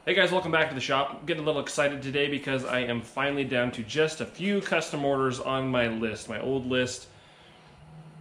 Hey guys, welcome back to the shop. I'm getting a little excited today because I am finally down to just a few custom orders on my list, my old list.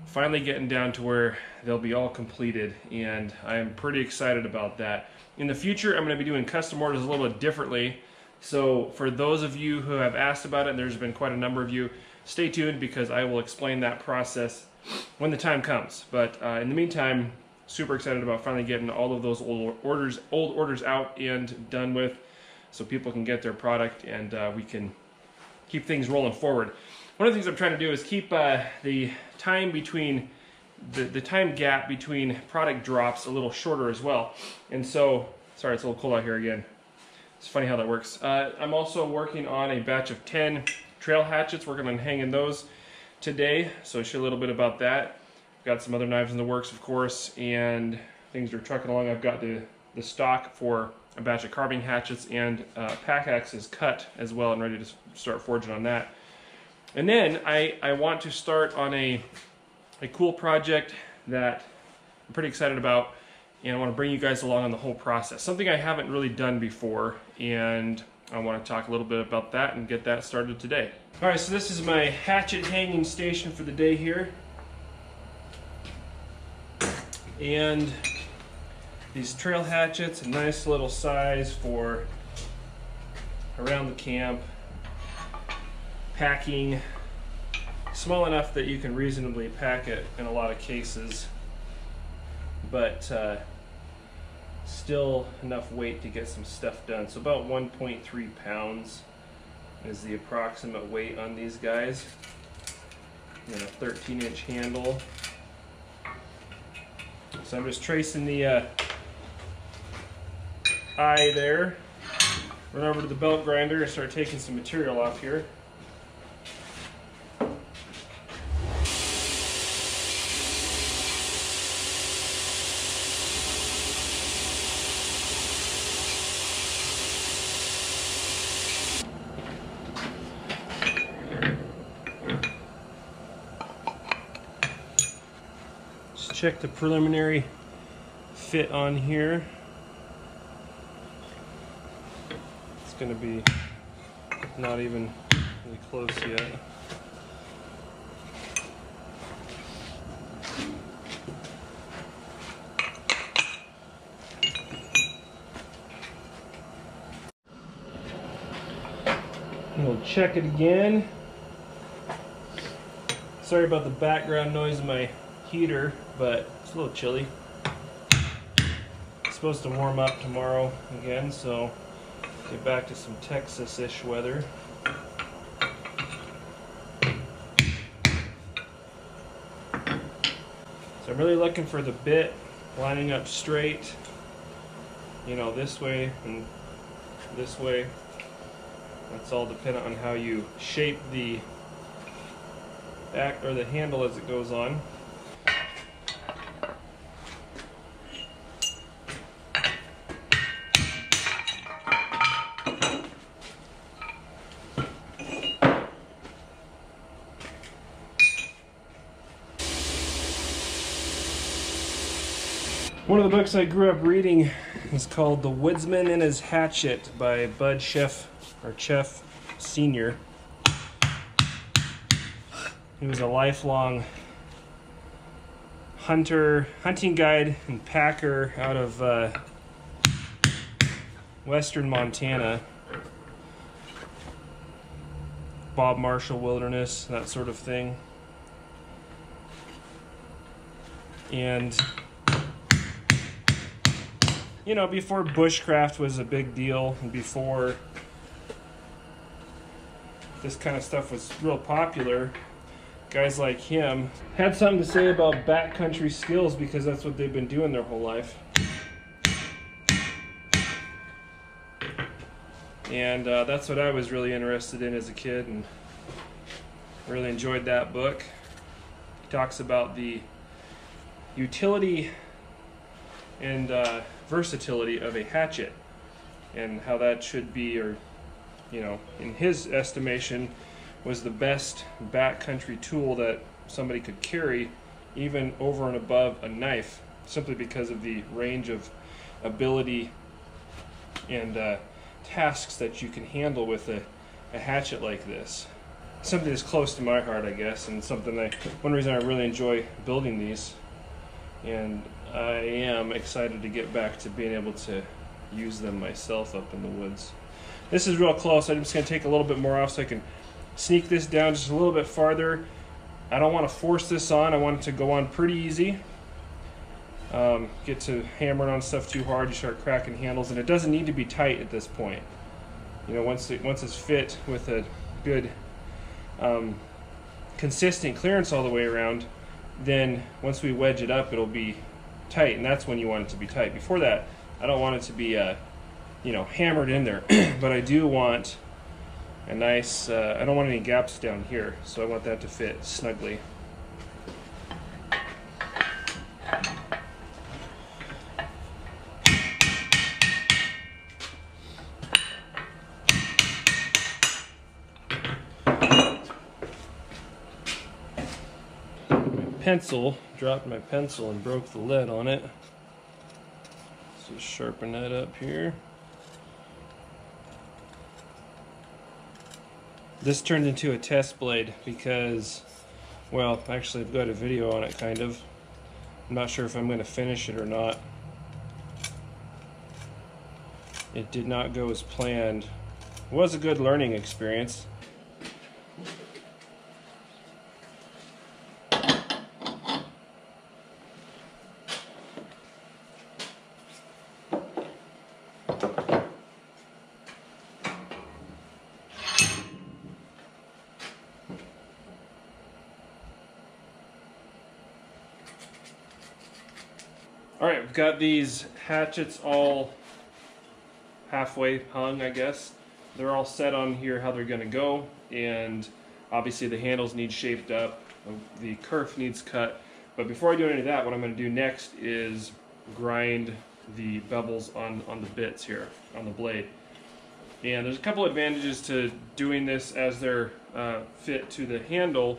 Finally getting down to where they'll be all completed, and I'm pretty excited about that. In the future, I'm going to be doing custom orders a little bit differently. So for those of you who have asked about it, and there's been quite a number of you, stay tuned because I will explain that process when the time comes. But in the meantime, super excited about finally getting all of those old orders out and done with, so people can get their product and we can keep things rolling forward. One of the things I'm trying to do is keep the time between the time gap between product drops a little shorter as well. And so, sorry, it's a little cold out here again. It's funny how that works. I'm also working on a batch of 10 trail hatchets, working on hanging those today, so I'll show you a little bit about that. Got some other knives in the works, of course, and things are trucking along. I've got the stock for a batch of carving hatchets, and pack axe is cut as well and ready to start forging on that. And then I want to start on a cool project that I'm pretty excited about, and I want to bring you guys along on the whole process. Something I haven't really done before, and I want to talk a little bit about that and get that started today. All right, so this is my hatchet hanging station for the day here. And these trail hatchets, a nice little size for around the camp, packing, small enough that you can reasonably pack it in a lot of cases, but still enough weight to get some stuff done. So about 1.3 pounds is the approximate weight on these guys, and a 13-inch handle. So I'm just tracing the eye there, run over to the belt grinder and start taking some material off here. Check the preliminary fit on here. It's going to be not even really close yet. And we'll check it again. Sorry about the background noise of my heater, but it's a little chilly. It's supposed to warm up tomorrow again, so get back to some Texas-ish weather. So I'm really looking for the bit lining up straight, you know, this way and this way. That's all dependent on how you shape the back or the handle as it goes on. One of the books I grew up reading is called The Woodsman and His Hatchet by Bud Chef Sr. He was a lifelong hunting guide and packer out of western Montana, Bob Marshall Wilderness, that sort of thing. And you know, before bushcraft was a big deal, and before this kind of stuff was real popular, guys like him had something to say about backcountry skills because that's what they've been doing their whole life. And that's what I was really interested in as a kid, and really enjoyed that book. He talks about the utility and versatility of a hatchet, and how that should be, or you know, in his estimation, was the best backcountry tool that somebody could carry, even over and above a knife, simply because of the range of ability and tasks that you can handle with a hatchet like this. Something that's close to my heart, I guess, and something one reason I really enjoy building these, and I am excited to get back to being able to use them myself up in the woods. This is real close. I'm just going to take a little bit more off so I can sneak this down just a little bit farther. I don't want to force this on. I want it to go on pretty easy. Get to hammering on stuff too hard, you start cracking handles, and it doesn't need to be tight at this point. You know, once it's fit with a good consistent clearance all the way around, then once we wedge it up, it'll be tight, and that's when you want it to be tight. Before that, I don't want it to be you know, hammered in there, but I do want a nice, I don't want any gaps down here, so I want that to fit snugly. Dropped my pencil and broke the lead on it. So just sharpen that up here. This turned into a test blade because, well, actually I've got a video on it kind of. I'm not sure if I'm going to finish it or not. It did not go as planned. It was a good learning experience. Alright, we've got these hatchets all halfway hung, I guess. They're all set on here how they're going to go, and obviously the handles need shaped up, the kerf needs cut. But before I do any of that, what I'm going to do next is grind the bevels on the bits here, on the blade. And there's a couple advantages to doing this as they're fit to the handle.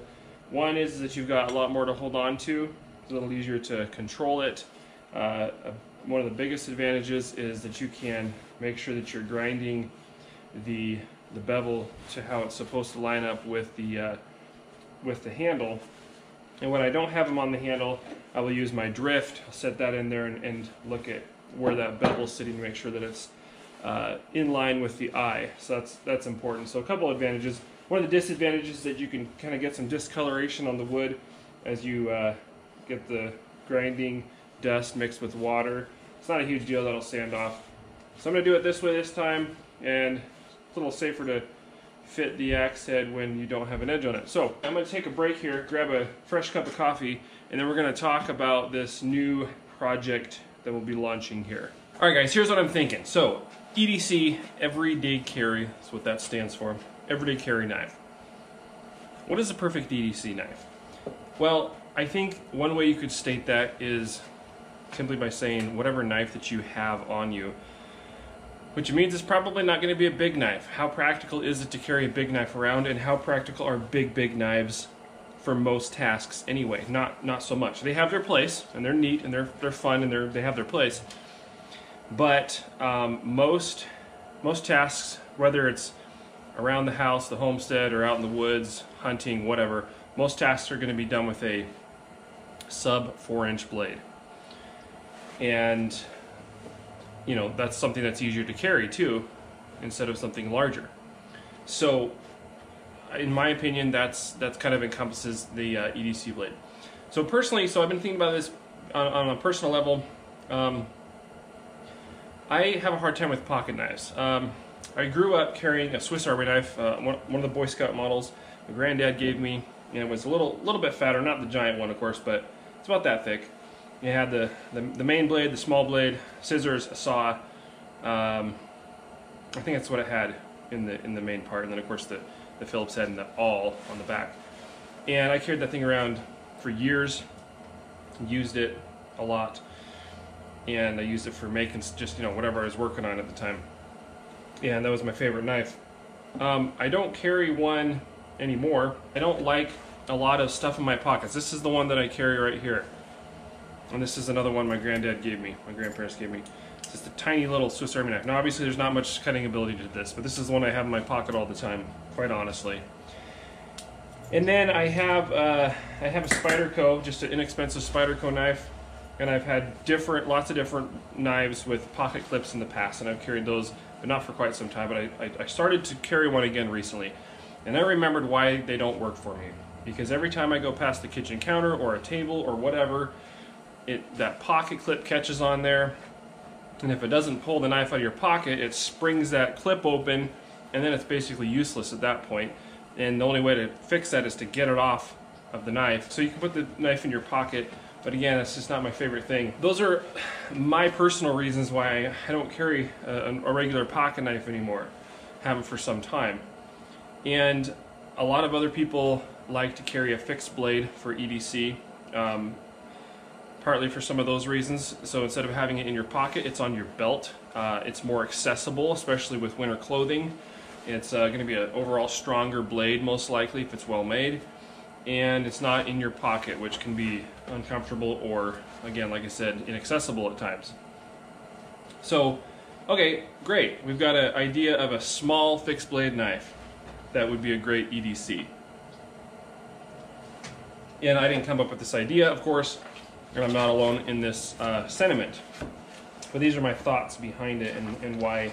One is that you've got a lot more to hold on to. It's a little easier to control it. One of the biggest advantages is that you can make sure that you're grinding the bevel to how it's supposed to line up with the handle. And when I don't have them on the handle, I will use my drift. I'll set that in there and look at where that bevel is sitting to make sure that it's in line with the eye. So that's important. So a couple advantages. One of the disadvantages is that you can kind of get some discoloration on the wood as you get the grinding dust mixed with water. It's not a huge deal, that'll sand off. So I'm going to do it this way this time, and it's a little safer to fit the axe head when you don't have an edge on it. So I'm going to take a break here, grab a fresh cup of coffee, and then we're going to talk about this new project that we'll be launching here. Alright guys, here's what I'm thinking. So EDC, Everyday Carry, that's what that stands for. Everyday Carry Knife. What is a perfect EDC knife? Well, I think one way you could state that is simply by saying whatever knife that you have on you, which means it's probably not going to be a big knife. How practical is it to carry a big knife around, and how practical are big knives for most tasks anyway? Not so much. They have their place, and they're neat, and they're fun, and they have their place. But most tasks, whether it's around the house, the homestead, or out in the woods, hunting, whatever, most tasks are going to be done with a sub 4-inch blade. And you know, that's something that's easier to carry too, instead of something larger. So in my opinion, that's kind of encompasses the EDC blade. So personally, I've been thinking about this on a personal level. I have a hard time with pocket knives. I grew up carrying a Swiss Army knife, one of the Boy Scout models my granddad gave me, and it was a little bit fatter, not the giant one of course, but it's about that thick. It had the main blade, the small blade, scissors, a saw. I think that's what it had in the main part, and then of course the Phillips head and the awl on the back. And I carried that thing around for years, used it a lot, and I used it for making just, you know, whatever I was working on at the time. And that was my favorite knife. I don't carry one anymore. I don't like a lot of stuff in my pockets. This is the one that I carry right here. And this is another one my granddad gave me, my grandparents gave me. Just a tiny little Swiss Army knife. Now obviously there's not much cutting ability to this, but this is the one I have in my pocket all the time, quite honestly. And then I have a Spyderco, just an inexpensive Spyderco knife, and I've had lots of different knives with pocket clips in the past, and I've carried those, but not for quite some time. But I started to carry one again recently, and I remembered why they don't work for me. Because every time I go past the kitchen counter or a table or whatever, that pocket clip catches on there. And if it doesn't pull the knife out of your pocket, it springs that clip open, and then it's basically useless at that point. And the only way to fix that is to get it off of the knife. So you can put the knife in your pocket, but again, that's just not my favorite thing. Those are my personal reasons why I don't carry a regular pocket knife anymore. Haven't for some time. And a lot of other people like to carry a fixed blade for EDC. Partly for some of those reasons. So instead of having it in your pocket, it's on your belt. It's more accessible, especially with winter clothing. It's going to be an overall stronger blade, most likely, if it's well made. And it's not in your pocket, which can be uncomfortable or, again, like I said, inaccessible at times. So, okay, great. We've got an idea of a small fixed blade knife that would be a great EDC. And I didn't come up with this idea, of course, and I'm not alone in this sentiment. But these are my thoughts behind it and why,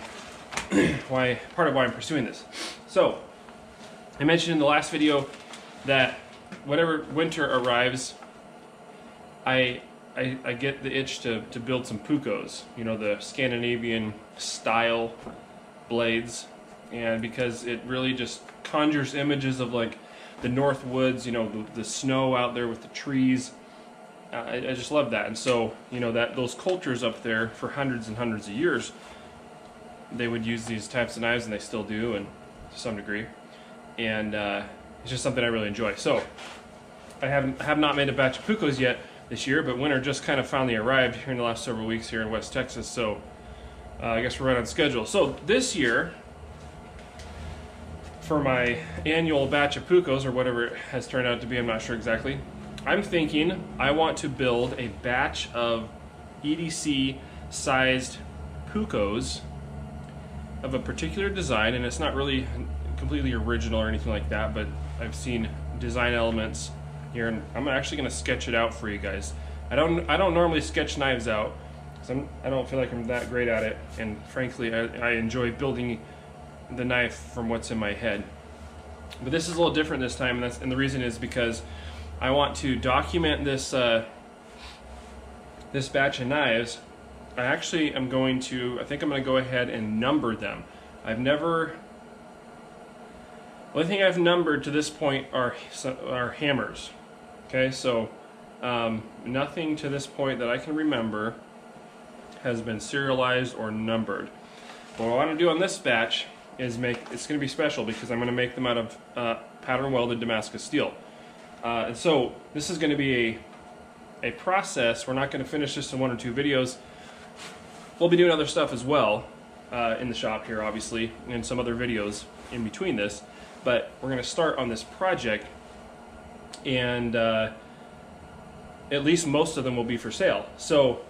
part of why I'm pursuing this. So, I mentioned in the last video that whenever winter arrives, I get the itch to build some Puukos, you know, the Scandinavian style blades, and because it really just conjures images of like the North Woods, you know, the snow out there with the trees. I just love that. And so, you know, those cultures up there for hundreds and hundreds of years, they would use these types of knives, and they still do, and to some degree. And it's just something I really enjoy. So I have not made a batch of Puukos yet this year, but winter just kind of finally arrived here in the last several weeks here in West Texas. So I guess we're right on schedule. So this year, for my annual batch of Puukos, or whatever it has turned out to be, I'm not sure exactly, I'm thinking I want to build a batch of EDC-sized Puukos of a particular design, and it's not really completely original or anything like that, but I've seen design elements here, and I'm actually going to sketch it out for you guys. I don't normally sketch knives out, because I don't feel like I'm that great at it, and frankly, I enjoy building the knife from what's in my head. But this is a little different this time, and the reason is because I want to document this this batch of knives. I think I'm going to go ahead and number them. The only thing I've numbered to this point are hammers. Okay, so nothing to this point that I can remember has been serialized or numbered. But what I want to do on this batch is it's going to be special because I'm going to make them out of pattern welded Damascus steel. And so this is going to be a process. We're not going to finish this in 1 or 2 videos. We'll be doing other stuff as well in the shop here, obviously, and some other videos in between this. But we're going to start on this project, and at least most of them will be for sale. So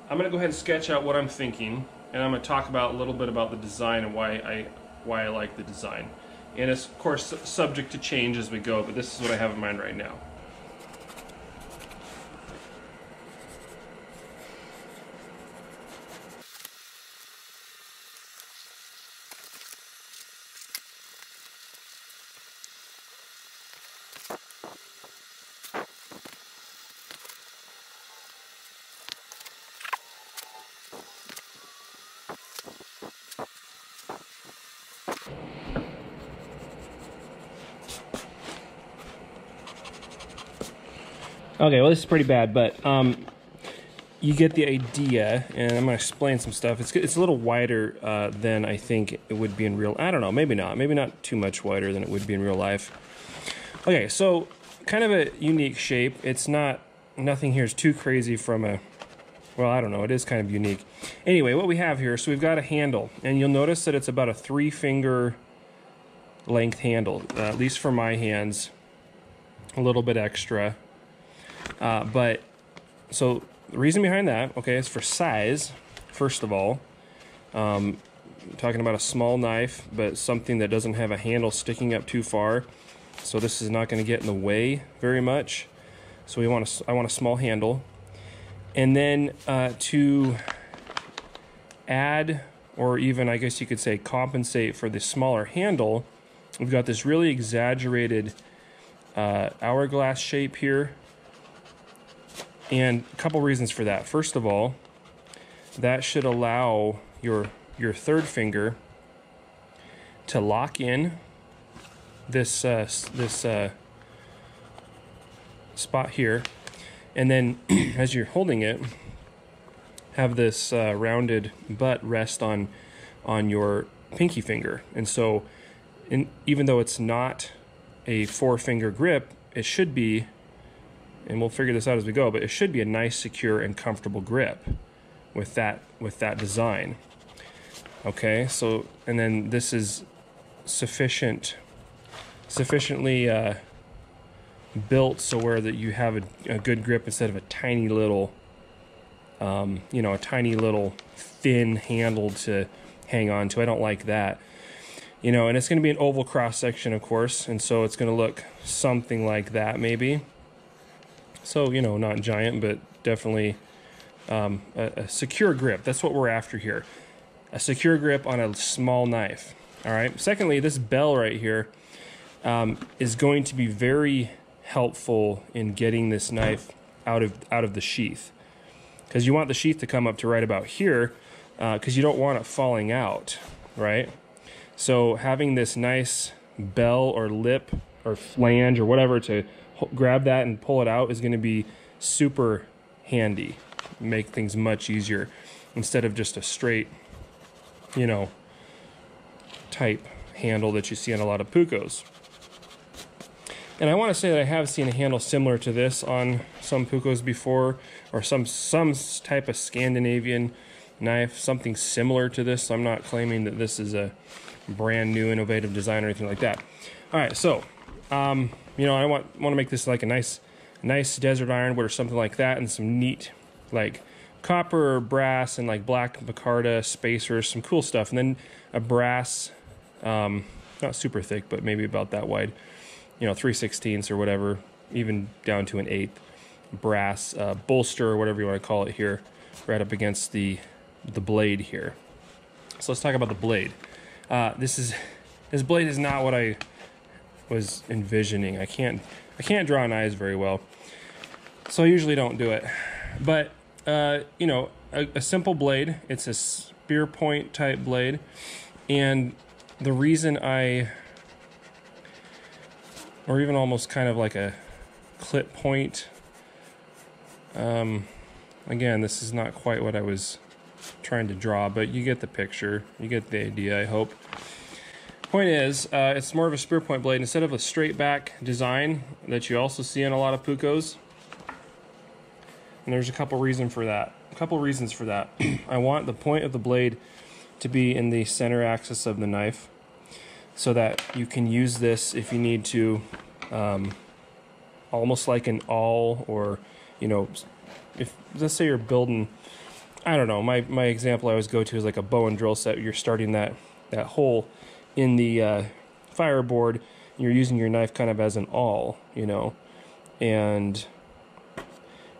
I'm going to go ahead and sketch out what I'm thinking, and I'm going to talk about a little bit about the design and why I like the design. And it's, of course, subject to change as we go, but this is what I have in mind right now. Okay, well, this is pretty bad, but you get the idea, and I'm going to explain some stuff. It's a little wider than I think it would be in real. I don't know, maybe not. Maybe not too much wider than it would be in real life. Okay, so kind of a unique shape. It's not, nothing here is too crazy from a, well, I don't know, it is kind of unique. Anyway, what we have here, so we've got a handle, and you'll notice that it's about a 3-finger length handle, at least for my hands, a little bit extra. But so the reason behind that, okay, is for size. first of all. Talking about a small knife, but something that doesn't have a handle sticking up too far. So this is not going to get in the way very much. So I want a small handle. And then to add, or even I guess you could say compensate for the smaller handle, we've got this really exaggerated hourglass shape here. And a couple reasons for that. First of all, that should allow your third finger to lock in this spot here, and then as you're holding it, have this rounded butt rest on your pinky finger. And so even though it's not a 4-finger grip, it should be, and we'll figure this out as we go, but it should be a nice, secure, and comfortable grip with that design. Okay, so, and then this is sufficiently built so where that you have a good grip instead of a tiny little, a tiny little thin handle to hang on to. I don't like that. And it's going to be an oval cross section, of course, and so it's going to look something like that maybe. So, not giant, but definitely a secure grip. That's what we're after here. A secure grip on a small knife. All right. Secondly, this bell right here is going to be very helpful in getting this knife out of the sheath, because you want the sheath to come up to right about here, because you don't want it falling out, right? So having this nice bell or lip or flange or whatever to grab that and pull it out is going to be super handy. Make things much easier instead of just a straight, type handle that you see on a lot of Pucos. And I want to say that I have seen a handle similar to this on some Pucos before, or some type of Scandinavian knife, something similar to this. So I'm not claiming that this is a brand new innovative design or anything like that. All right, so I want to make this like a nice desert ironwood or something like that, and some neat like copper or brass and like black micarta spacers, some cool stuff, and then a brass, not super thick, but maybe about that wide, 3/16 or whatever, even down to an 1/8 brass bolster or whatever you want to call it here, right up against the blade here. So let's talk about the blade. This blade is not what I was envisioning. I can't draw knives very well, so I usually don't do it. But a simple blade. It's a spear point type blade, and the reason or even almost kind of like a clip point. Again, this is not quite what I was trying to draw, but you get the picture. You get the idea, I hope. Point is, it's more of a spear point blade instead of a straight back design that you also see in a lot of Pucos. And there's a couple reasons for that. I want the point of the blade to be in the center axis of the knife, so that you can use this if you need to, almost like an awl, or if let's say you're building, I don't know, my example I always go to is like a bow and drill set. You're starting that hole in the fireboard. You're using your knife kind of as an awl, and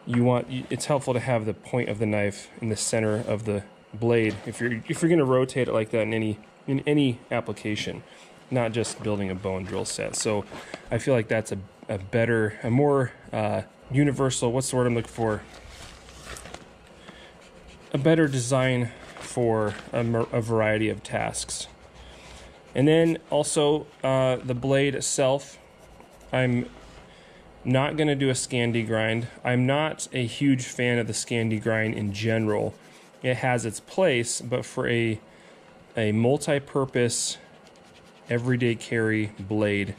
it's helpful to have the point of the knife in the center of the blade if you're going to rotate it like that in any application, not just building a bow and drill set. So I feel like that's a more universal, what's the word I'm looking for? A better design for a variety of tasks. And then also the blade itself, I'm not going to do a Scandi grind. I'm not a huge fan of the Scandi grind in general. It has its place, but for a multi-purpose everyday carry blade,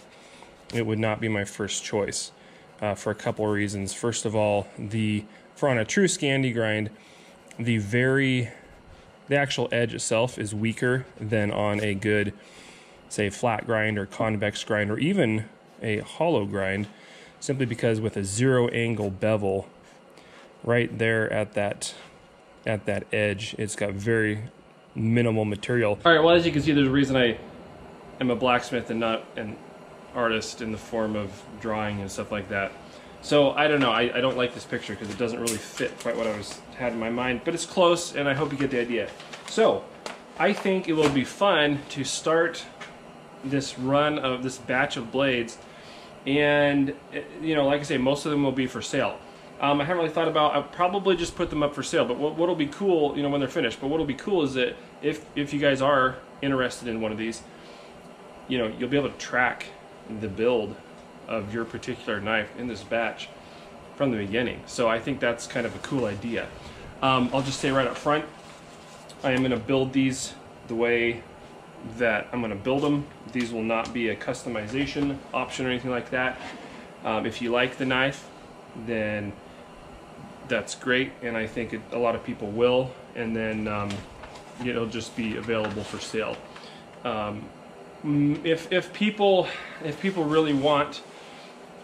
it would not be my first choice for a couple of reasons. First of all, for on a true Scandi grind, the actual edge itself is weaker than on a good, say, flat grind or convex grind, or even a hollow grind, simply because with a 0 angle bevel right there at that at that edge. It's got very minimal material. All right, well, as you can see, there's a reason I am a blacksmith and not an artist in the form of drawing and stuff like that. So I don't know, I don't like this picture because it doesn't really fit quite what I had in my mind, but it's close and I hope you get the idea. So I think it will be fun to start this run of this batch of blades, and you know, like I say, most of them will be for sale. I haven't really thought about, I'll probably just put them up for sale, but what'll be cool, you know, when they're finished, but what'll be cool is that if you guys are interested in one of these, you know, you'll be able to track the build of your particular knife in this batch from the beginning. So I think that's kind of a cool idea. I'll just say right up front, I am going to build these the way that I'm going to build them. These will not be a customization option or anything like that. If you like the knife, then that's great, and I think a lot of people will, and then it'll just be available for sale. If people really want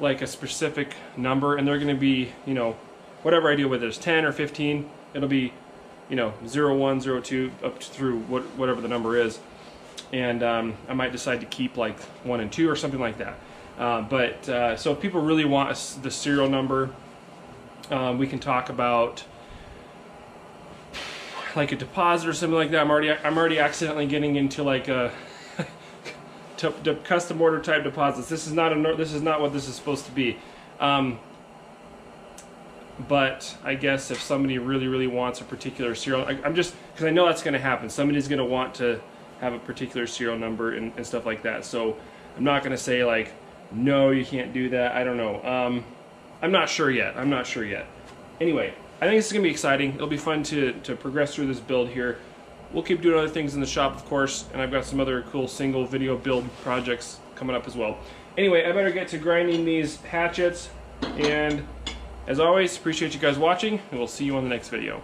like a specific number, and they're going to be, you know, whatever I do, whether it's 10 or 15, it'll be, you know, 0, 1, 0, 2 up through whatever the number is, and I might decide to keep like 1 and 2 or something like that. So if people really want the serial number, we can talk about like a deposit or something like that. I'm already accidentally getting into like a custom order type deposits. This is not what this is supposed to be. But I guess if somebody really wants a particular serial, I'm just, because I know that's going to happen. Somebody's going to want to have a particular serial number and stuff like that. So I'm not going to say like, no, you can't do that. I don't know. I'm not sure yet. Anyway, I think this is going to be exciting. It'll be fun to progress through this build here. We'll keep doing other things in the shop, of course, and I've got some other cool single video build projects coming up as well. Anyway, I better get to grinding these hatchets, and as always, appreciate you guys watching, and we'll see you on the next video.